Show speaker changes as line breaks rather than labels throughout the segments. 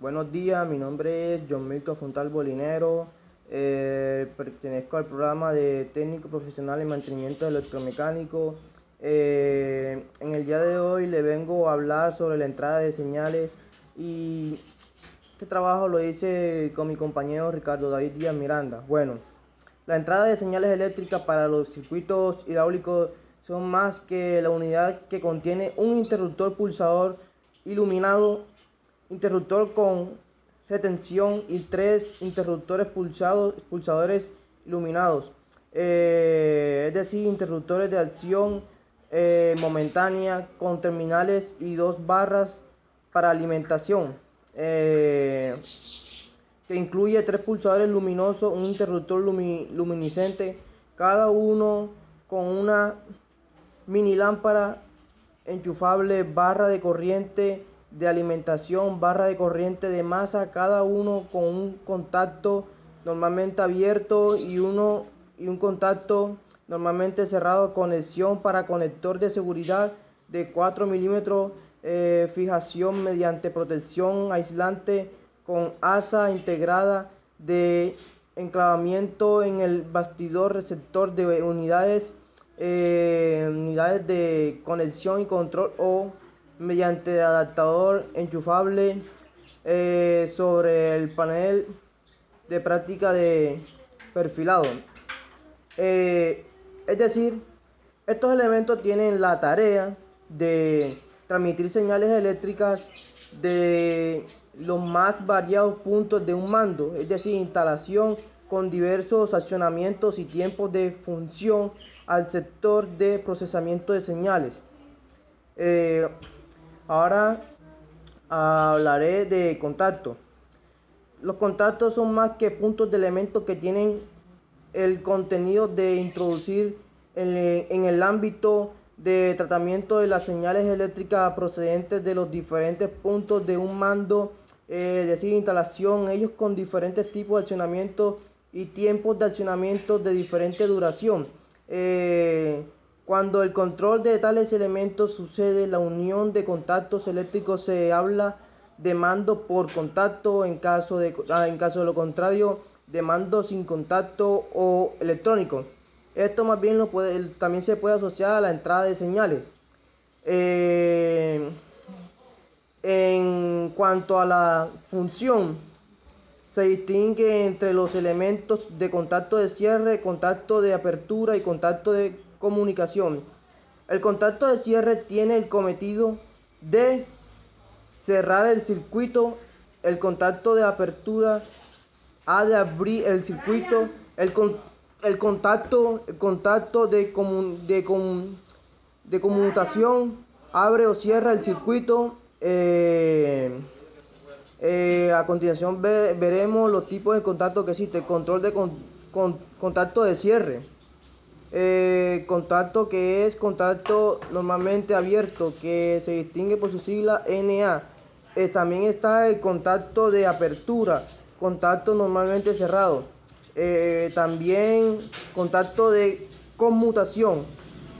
Buenos días, mi nombre es John Milton Fontal Bolinero, pertenezco al programa de técnico profesional en mantenimiento electromecánico. En el día de hoy le vengo a hablar sobre la entrada de señales y este trabajo lo hice con mi compañero Ricardo David Díaz Miranda. Bueno, la entrada de señales eléctricas para los circuitos hidráulicos son más que la unidad que contiene un interruptor pulsador iluminado, interruptor con retención y tres interruptores pulsadores iluminados, es decir, interruptores de acción momentánea con terminales y dos barras para alimentación, que incluye tres pulsadores luminosos, un interruptor luminiscente, cada uno con una mini lámpara enchufable, barra de corriente de alimentación, barra de corriente de masa, cada uno con un contacto normalmente abierto y un contacto normalmente cerrado, conexión para conector de seguridad de 4 milímetros, fijación mediante protección aislante con asa integrada de enclavamiento en el bastidor receptor de unidades de conexión y control o mediante adaptador enchufable sobre el panel de práctica de perfilado. Es decir, estos elementos tienen la tarea de transmitir señales eléctricas de los más variados puntos de un mando, es decir, instalación con diversos accionamientos y tiempos de función al sector de procesamiento de señales. Ahora hablaré de contacto. Los contactos son más que puntos de elementos que tienen el contenido de introducir en el ámbito de tratamiento de las señales eléctricas procedentes de los diferentes puntos de un mando, es decir, instalación, ellos con diferentes tipos de accionamiento y tiempos de accionamiento de diferente duración. Cuando el control de tales elementos sucede, la unión de contactos eléctricos se habla de mando por contacto, en caso de lo contrario, de mando sin contacto o electrónico. Esto más bien también se puede asociar a la entrada de señales. En cuanto a la función, se distingue entre los elementos de contacto de cierre, contacto de apertura y contacto de comunicación. El contacto de cierre tiene el cometido de cerrar el circuito. El contacto de apertura ha de abrir el circuito. El contacto de conmutación abre o cierra el circuito. A continuación veremos los tipos de contacto que existe. Control de contacto de cierre. Contacto que es contacto normalmente abierto, que se distingue por su sigla NA. También está el contacto de apertura, contacto normalmente cerrado. También contacto de conmutación,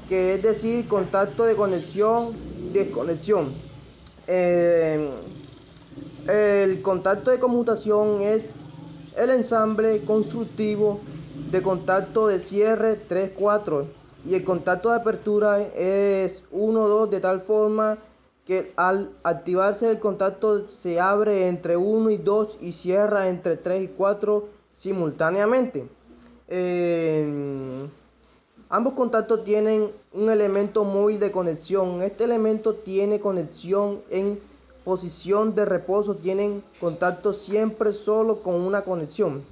que es decir, contacto de conexión, desconexión. El contacto de conmutación es el ensamble constructivo de contacto de cierre 3, 4 y el contacto de apertura es 1, 2, de tal forma que al activarse el contacto se abre entre 1 y 2 y cierra entre 3 y 4 simultáneamente. Ambos contactos tienen un elemento móvil de conexión. Este elemento tiene conexión en posición de reposo, tienen contacto siempre solo con una conexión.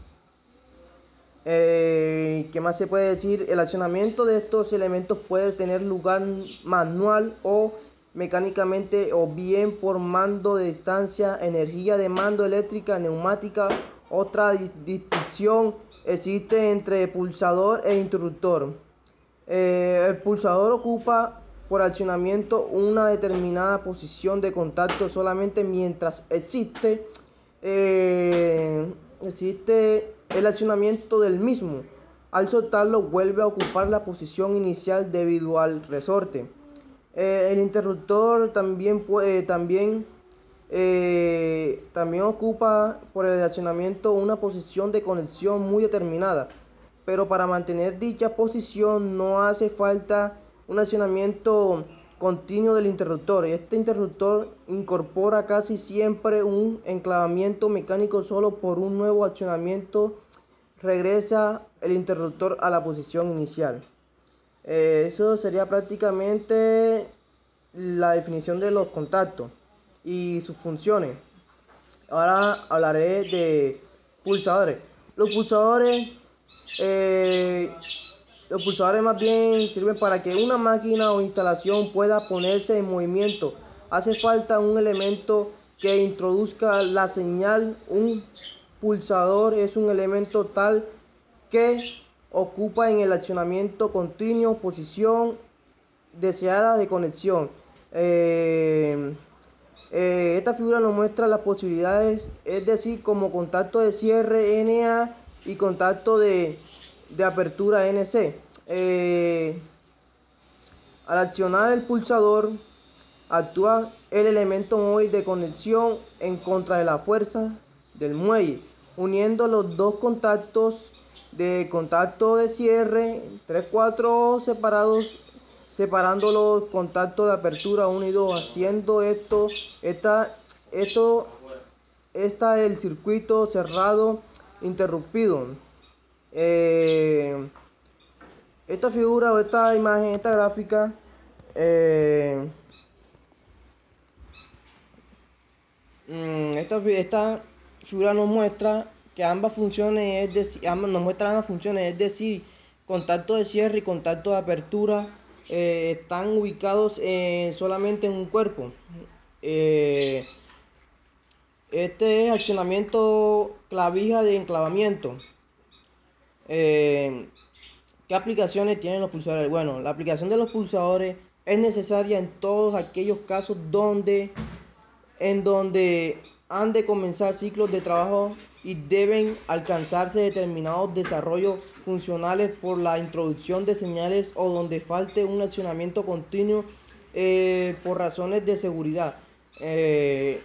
¿Qué más se puede decir? El accionamiento de estos elementos puede tener lugar manual o mecánicamente, o bien por mando de distancia, energía de mando eléctrica, neumática. Otra distinción existe entre pulsador e interruptor. El pulsador ocupa por accionamiento una determinada posición de contacto solamente mientras existe el accionamiento del mismo. Al soltarlo vuelve a ocupar la posición inicial debido al resorte. El interruptor también También ocupa por el accionamiento una posición de conexión muy determinada, pero para mantener dicha posición no hace falta un accionamiento continuo del interruptor. Este interruptor incorpora casi siempre un enclavamiento mecánico. Solo por un nuevo accionamiento regresa el interruptor a la posición inicial. Eso sería prácticamente la definición de los contactos y sus funciones. Ahora hablaré de pulsadores. Los pulsadores, eh, los pulsadores más bien sirven para que una máquina o instalación pueda ponerse en movimiento. Hace falta un elemento que introduzca la señal. Un pulsador es un elemento tal que ocupa en el accionamiento continuo posición deseada de conexión. Esta figura nos muestra las posibilidades, es decir, como contacto de cierre NA y contacto de apertura NC. Al accionar el pulsador, actúa el elemento móvil de conexión en contra de la fuerza del muelle, uniendo los dos contactos de cierre 3-4 separados, separando los contactos de apertura 1 y 2, haciendo está el circuito cerrado interrumpido. Esta figura o esta imagen, esta gráfica, esta figura nos muestra que ambas funciones, es decir, contacto de cierre y contacto de apertura están ubicados solamente en un cuerpo. Este es accionamiento clavija de enclavamiento. ¿Qué aplicaciones tienen los pulsadores? Bueno, la aplicación de los pulsadores es necesaria en todos aquellos casos en donde han de comenzar ciclos de trabajo y deben alcanzarse determinados desarrollos funcionales por la introducción de señales, o donde falte un accionamiento continuo por razones de seguridad. En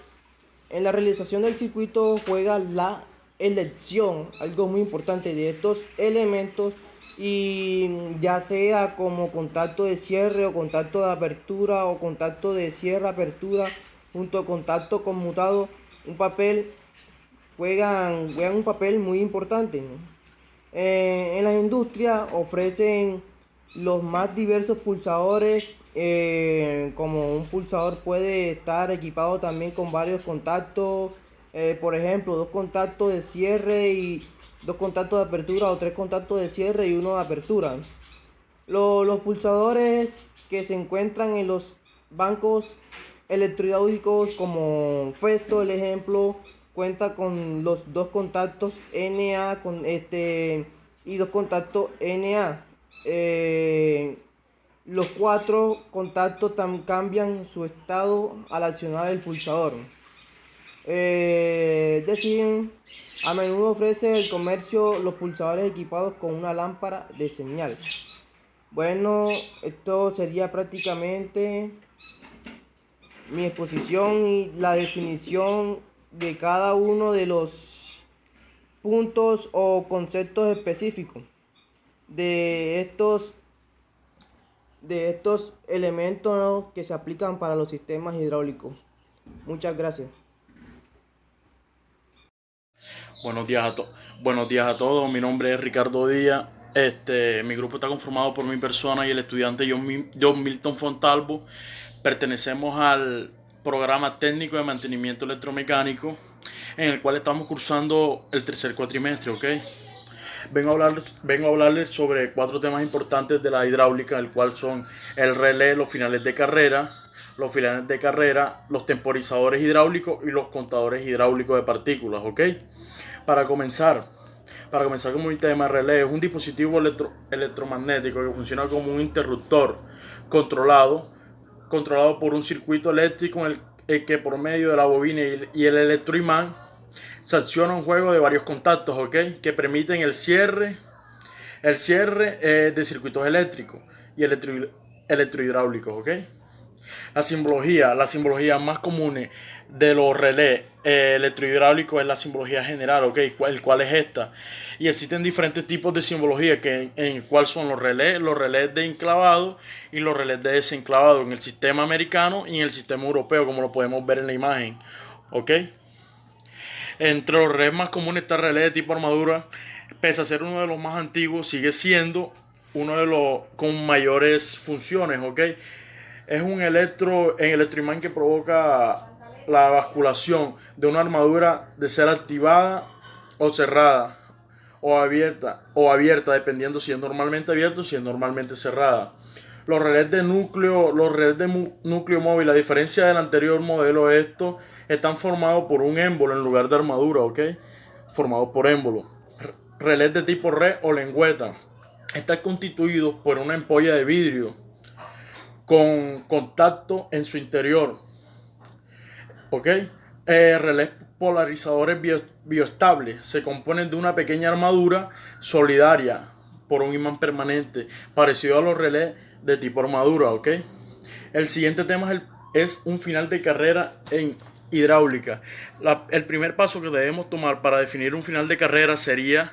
la realización del circuito juega la elección, algo muy importante, de estos elementos, y ya sea como contacto de cierre o contacto de apertura o contacto de cierre apertura junto a contacto conmutado, juegan un papel muy importante. En las industrias ofrecen los más diversos pulsadores, como un pulsador puede estar equipado también con varios contactos, por ejemplo, 2 contactos de cierre y 2 contactos de apertura, o 3 contactos de cierre y 1 de apertura. Los pulsadores que se encuentran en los bancos electrohidráulicos como Festo, el ejemplo, cuenta con los 2 contactos NA y 2 contactos NA. Los 4 contactos cambian su estado al accionar el pulsador. Es decir, a menudo ofrece el comercio los pulsadores equipados con una lámpara de señal. Bueno, esto sería prácticamente mi exposición y la definición de cada uno de los puntos o conceptos específicos de estos elementos que se aplican para los sistemas hidráulicos. Muchas gracias.
Buenos días a todos. Mi nombre es Ricardo Díaz. Mi grupo está conformado por mi persona y el estudiante John Milton Fontalvo. Pertenecemos al programa técnico de mantenimiento electromecánico, en el cual estamos cursando el tercer cuatrimestre, ¿ok? Vengo a hablarles sobre 4 temas importantes de la hidráulica, el cual son el relé, los finales de carrera, los temporizadores hidráulicos y los contadores hidráulicos de partículas, ¿ok? Para comenzar, como mi tema, relé es un dispositivo electromagnético que funciona como un interruptor controlado por un circuito eléctrico en el que, por medio de la bobina y el electroimán, se acciona un juego de varios contactos, ¿ok? Que permiten el cierre de circuitos eléctricos y electrohidráulicos, ¿ok? La simbología más común de los relés electrohidráulicos es la simbología general, ¿ok? El cual es esta. Y existen diferentes tipos de simbología, en el cual son los relés de enclavado y los relés de desenclavado en el sistema americano y en el sistema europeo, como lo podemos ver en la imagen, ¿ok? Entre los relés más comunes está el relé de tipo armadura. Pese a ser uno de los más antiguos, sigue siendo uno de los con mayores funciones, ¿ok? Es un electroimán que provoca la basculación de una armadura de ser activada o cerrada o abierta dependiendo si es normalmente abierta o si es normalmente cerrada. Los relés de núcleo móvil, a diferencia del anterior modelo, estos están formados por un émbolo en lugar de armadura, ¿ok? Formado por émbolo. Relés de tipo red o lengüeta. Están constituidos por una ampolla de vidrio con contacto en su interior, ¿ok? Relés polarizadores bioestables se componen de una pequeña armadura solidaria por un imán permanente, parecido a los relés de tipo armadura, ¿ok? El siguiente tema es un final de carrera en hidráulica. El primer paso que debemos tomar para definir un final de carrera sería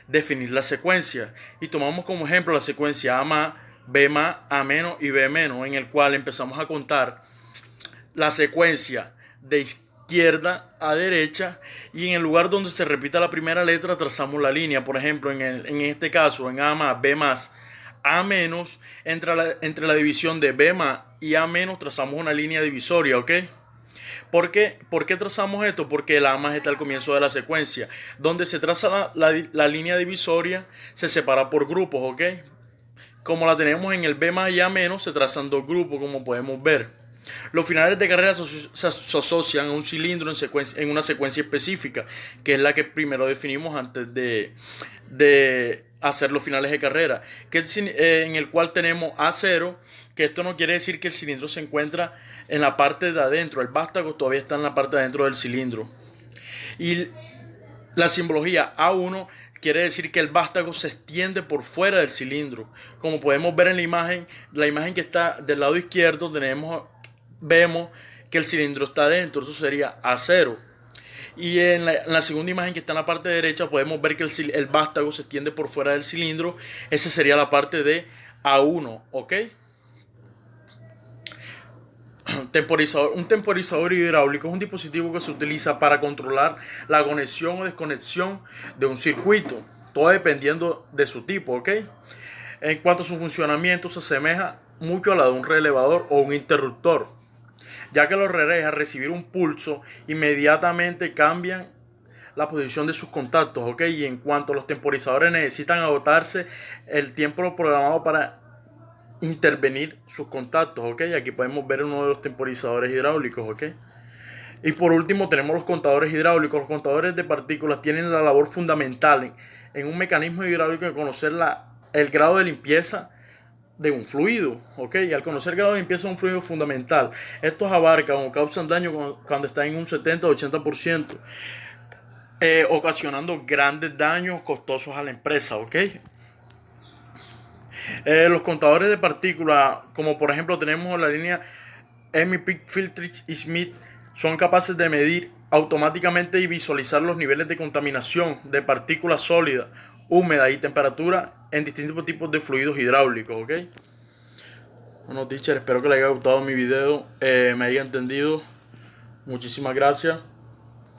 definir la secuencia. Y tomamos como ejemplo la secuencia A+, B+, A- y B-, en el cual empezamos a contar la secuencia de izquierda a derecha y en el lugar donde se repita la primera letra trazamos la línea. Por ejemplo, en este caso, en A+, B+, A-, entre la división de B+ y A- trazamos una línea divisoria, ¿ok? ¿Por qué trazamos esto? Porque el A+ está al comienzo de la secuencia. Donde se traza la línea divisoria se separa por grupos, ¿ok? Como la tenemos en el B+ y A-, se trazan dos grupos, como podemos ver. Los finales de carrera se asocian a un cilindro en una secuencia específica, que es la que primero definimos antes de hacer los finales de carrera, en el cual tenemos A0, que esto no quiere decir que el cilindro se encuentra en la parte de adentro, el vástago todavía está en la parte de adentro del cilindro. Y la simbología A1 quiere decir que el vástago se extiende por fuera del cilindro. Como podemos ver en la imagen que está del lado izquierdo, vemos que el cilindro está adentro, eso sería A0. Y en la segunda imagen que está en la parte derecha podemos ver que el vástago se extiende por fuera del cilindro, esa sería la parte de A1, ¿ok? Un temporizador hidráulico es un dispositivo que se utiliza para controlar la conexión o desconexión de un circuito, todo dependiendo de su tipo, ¿ok? En cuanto a su funcionamiento, se asemeja mucho a la de un relevador o un interruptor, ya que los relés al recibir un pulso inmediatamente cambian la posición de sus contactos, ¿ok? Y en cuanto a los temporizadores necesitan agotarse el tiempo programado para intervenir sus contactos, ¿ok? Aquí podemos ver uno de los temporizadores hidráulicos, ¿ok? Y por último tenemos los contadores hidráulicos. Los contadores de partículas tienen la labor fundamental en un mecanismo hidráulico de conocer el grado de limpieza de un fluido, ¿ok? Y al conocer el grado de limpieza de un fluido fundamental, estos abarcan o causan daño cuando están en un 70 o 80%, ocasionando grandes daños costosos a la empresa, ¿ok? Los contadores de partículas, como por ejemplo tenemos la línea MPIC, Filtrich y Smith, son capaces de medir automáticamente y visualizar los niveles de contaminación de partículas sólidas, húmedas y temperatura en distintos tipos de fluidos hidráulicos, ¿ok? Bueno, teacher, espero que les haya gustado mi video, me haya entendido. Muchísimas gracias.